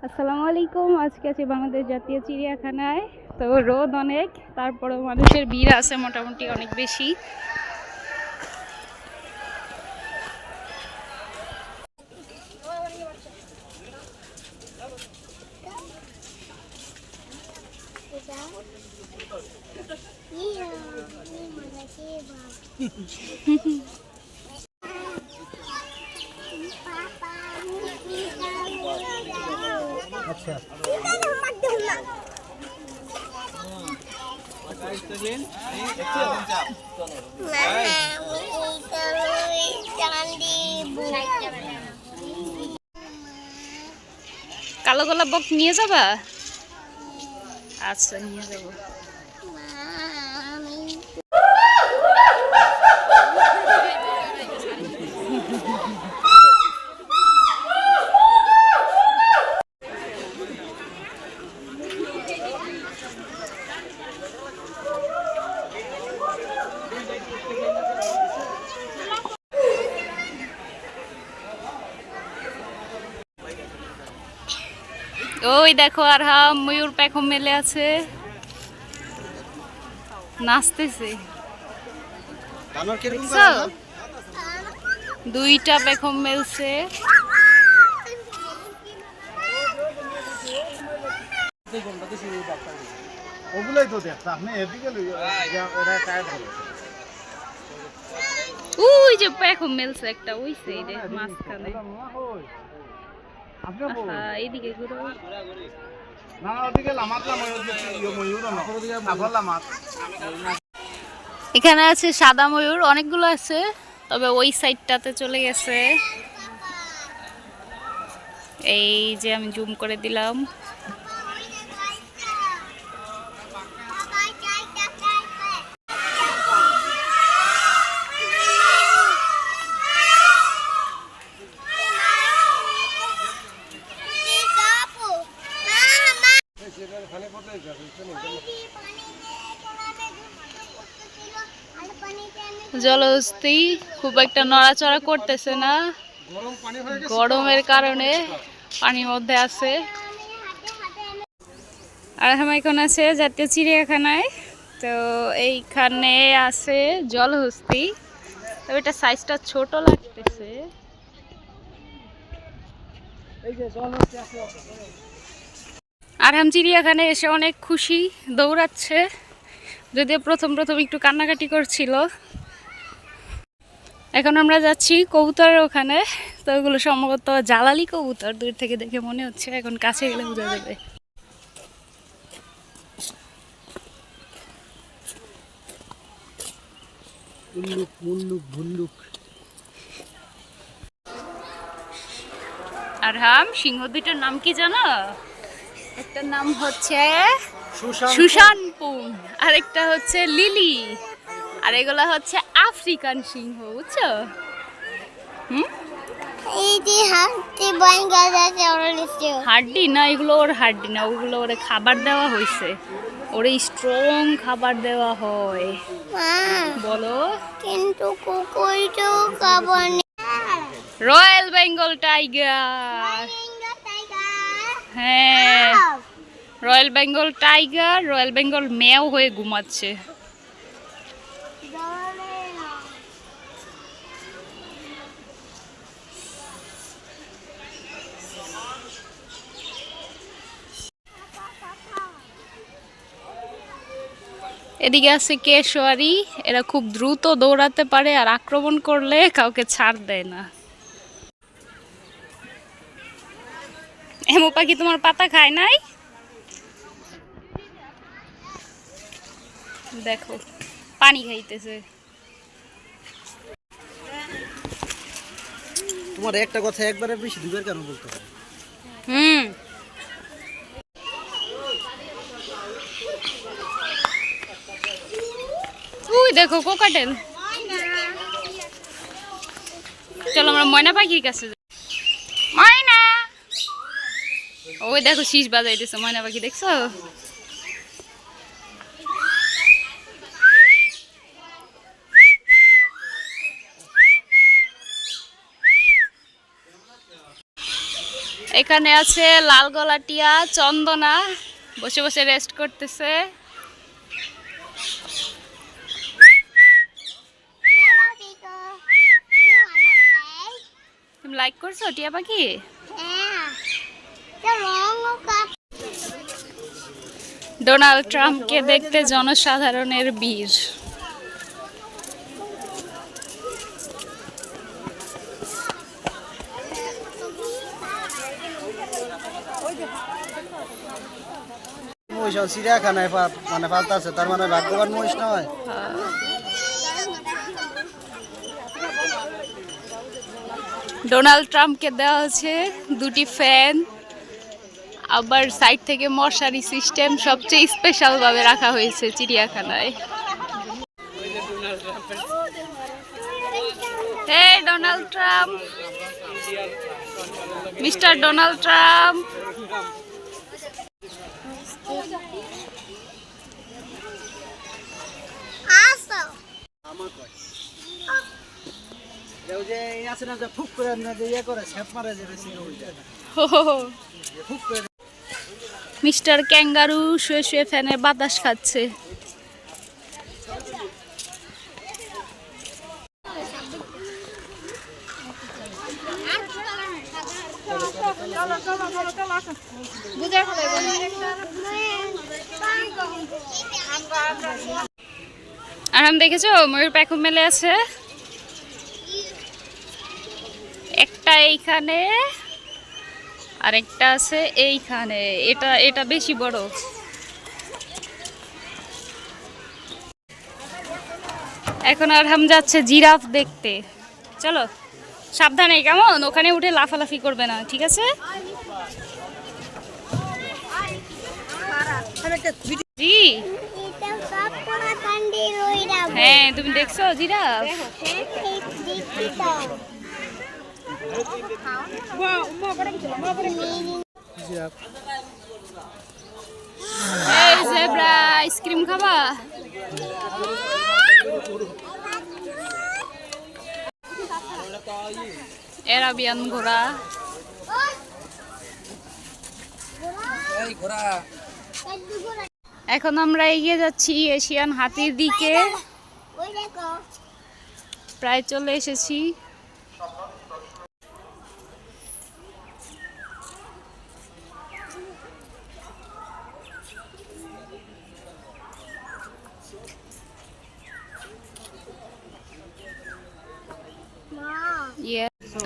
আসসালামু আলাইকুম। আজকে আছি বাংলাদেশ জাতীয় চিড়িয়াখানায়। তো রোদ অনেক, তারপরেও মানুষের ভিড় আছে মোটামুটি অনেক বেশি। আচ্ছা কালো গোলাপ বক নিয়ে যাবা? আচ্ছা, নিয়ে যাবো। ওই দেখো আরহাম ময়ূর পেখম মেলে আছে, নাচতেছে। দেখছো? দুইটা পেখম মেলছে। ওগুলোই তো দেখতা আপনি এদিকে ওরা টায়ার ধরে ওই যে পেখম মেলছে একটা ওই সাইডে মাঝখানে। আপনি এইদিকে ঘুরো। না ওদিকে লামাতলা ময়ূর না ওদিকে সাফল লামাত। এখানে আছে সাদা ময়ূর, অনেকগুলো আছে, তবে ওই সাইডটাতে চলে গেছে। এই যে আমি জুম করে দিলাম। জলহস্তি খুব একটা নড়াচড়া করতেছে না, গরমের কারণে পানির মধ্যে আছে। আর আমি এখন আছে জাতীয় চিড়িয়াখানায়। তো এইখানে আছে জলহস্তি, তবে এটা সাইজটা ছোট লাগতেছে। আরহাম চিড়িয়াখানায় এসে অনেক খুশি, দৌড়াচ্ছে, যদিও প্রথম প্রথম একটু কান্নাকাটি করছিল। এখন আমরা যাচ্ছি কবুতরের ওখানে। তো ওগুলো সম্ভবত জালালি কবুতর, দূর থেকে দেখে মনে হচ্ছে, এখন কাছে গেলে বোঝা যাবে। আরহাম, সিংহ দুইটার নাম কি জানো? একটা নাম হচ্ছে সুশানপুং, আরেকটা হচ্ছে লিলি, আর এগুলা হচ্ছে আফ্রিকান সিংহ, বুঝছো? হাড্ডি না, এগুলো ওর হাড্ডি না, ওগুলো ওরে খাবার দেওয়া হয়েছে, ওরে স্ট্রং খাবার দেওয়া হয়। বলো কিন্তু রয়্যাল বেঙ্গল টাইগার। হ্যাঁ, royal Bengal tiger, royal Bengal মেও হয়ে ঘুমাচ্ছে। এদিকে আছে কেশওয়ারি, এরা খুব দ্রুত দৌড়াতে পারে আর আক্রমণ করলে কাউকে ছাড় দেয় না। এমু পাখি তোমার পাতা খায় নাই? দেখো পানি খাইতেছে। তোমার একটা কথা একবারে বেশি দুবার কেন বলতে হয়? ওই দেখো কোকাটেল। চলো আমরা ময়না পাখির কাছে যাই। ময়না, ওই দেখো শীষ বাজাইতেছে ময়না পাখি, দেখছো? এখানে আছে লাল গলা টিয়া চন্দনা, বসে বসে রেস্ট করতেছে। তুমি লাইক করছো টিয়া পাখি? ডোনাল্ড ট্রাম্পকে দেখতে জনসাধারণের ভিড়। মহিষ চিড়িয়াখানায় মানে পালতাছে, তার মানে ভাগ্যবান মহিষ নয়। ডোনাল্ড ট্রাম্পকে দেওয়া হচ্ছে 2টি ফ্যান, আবার সাইড থেকে মশারি সিস্টেম, সবচেয়ে স্পেশাল ভাবে রাখা হয়েছে চিড়িয়াখানায়। হে Donald Trump, mister Donald Trump. Mister kangaroo শুয়ে শুয়ে ফ্যানের বাতাস খাচ্ছে। আর আমি দেখেছো ময়ূর পেখম মেলে আছে, একটা এইখানে আর একটা আছে এইখানে। এটা বেশি বড়। এখন আর হাম যাচ্ছে জিরাফ দেখতে। চলো সাবধানে, কেমন? ওখানে উঠে লাফালাফি করবে না, ঠিক আছে? জি হ্যাঁ, তুমি দেখছো জিরাফ? এই জেব্রা আইসক্রিম খাবা? এরাবিয়ান ঘোড়া। এখন আমরা এগিয়ে যাচ্ছি এশিয়ান হাতির দিকে, প্রায় চলে এসেছি।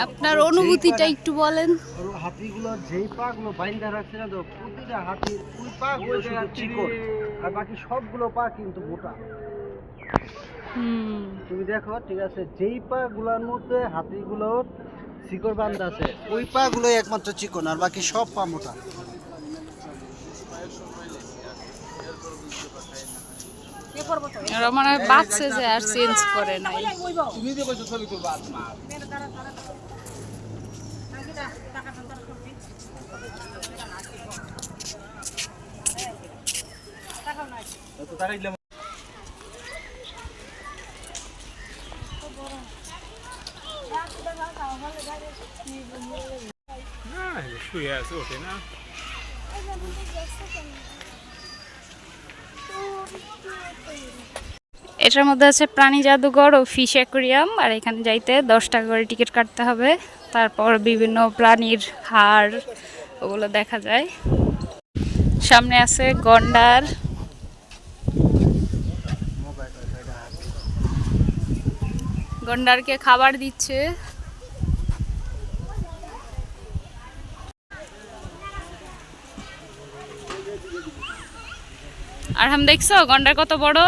আপনার অনুভূতিটা একটু বলেন। হাতিগুলো যেই পাগুলো বাইন্দা রাখছে না, তো প্রতিটা হাতির ওই পাগুলো শুধু চিকন, আর বাকি সবগুলো পা কিন্তু মোটা। তুমি দেখো, ঠিক আছে, যেই পাগুলোর মধ্যে হাতিগুলোর শিকড় বান্ধা আছে, ওই পাগুলো একমাত্র চিকন, আর বাকি সব পা মোটা। মানে বাচ্চা যে আর চেঞ্জ করে নাই। শুয়ে আছে, ওঠে না। এটার মধ্যে আছে প্রাণী জাদুঘর ও ফিশ অ্যাকোয়ারিয়াম, আর এখানে যাইতে 10 টাকা করে টিকিট কাটতে হবে। তারপর বিভিন্ন প্রাণীর হাড় ওগুলো দেখা যায়। সামনে আছে গন্ডার, গন্ডারকে খাবার দিচ্ছে। আর হাম দেখছো গন্ডার কত বড়?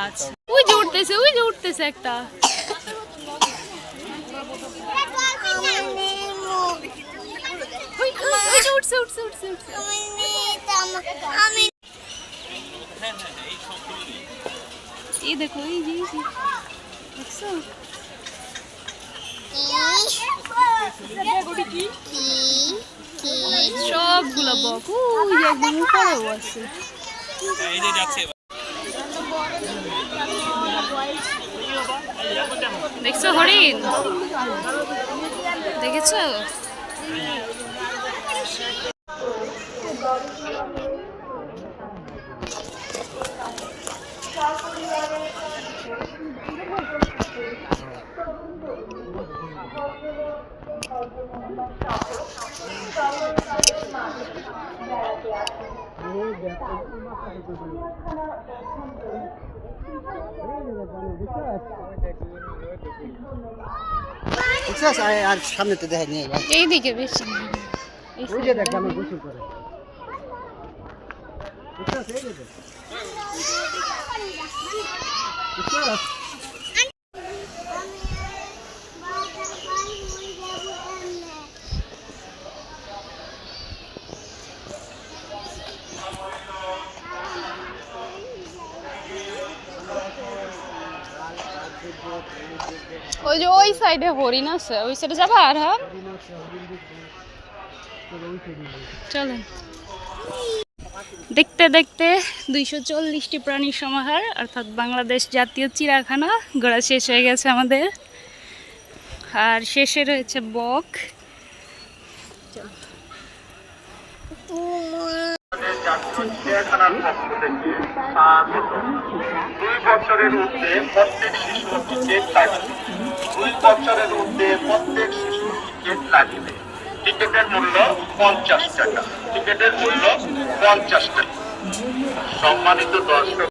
আচ্ছা, ওই যে উঠতেছে একটা। এই দেখো, এই যে দেখছো সবগুলো বক ওই যে একদম উপরেও আছে। দেখছো হরিণ? দেখেছো? আর সামনে তো দেখা নিয়ে ভাই, এইদিকে বেশি ওই যে দেখ আমি গোসল করে বুঝছস, এই যে দেখ। বুঝছস? ওই যে ওই সাইডে হরিণ আছে, ওই সাইডে যাবা আর হ্যাঁ চলেন। দেখতে দেখতে 240টি প্রাণীর সমাহার অর্থাৎ বাংলাদেশ জাতীয় চিড়িয়াখানা ঘোরা শেষ হয়ে গেছে আমাদের। আর শেষে রয়েছে বক। চিড়িয়াখানার পক্ষ থেকে স্বাগত। 2 বছরের ঊর্ধ্বে প্রত্যেক শিশু টিকিট লাগবে। 2 বছরের ঊর্ধ্বে প্রত্যেক শিশু টিকিট লাগবে। টিকিটের মূল্য 50 টাকা। টিকিটের মূল্য 50 টাকা। সম্মানিত দর্শক।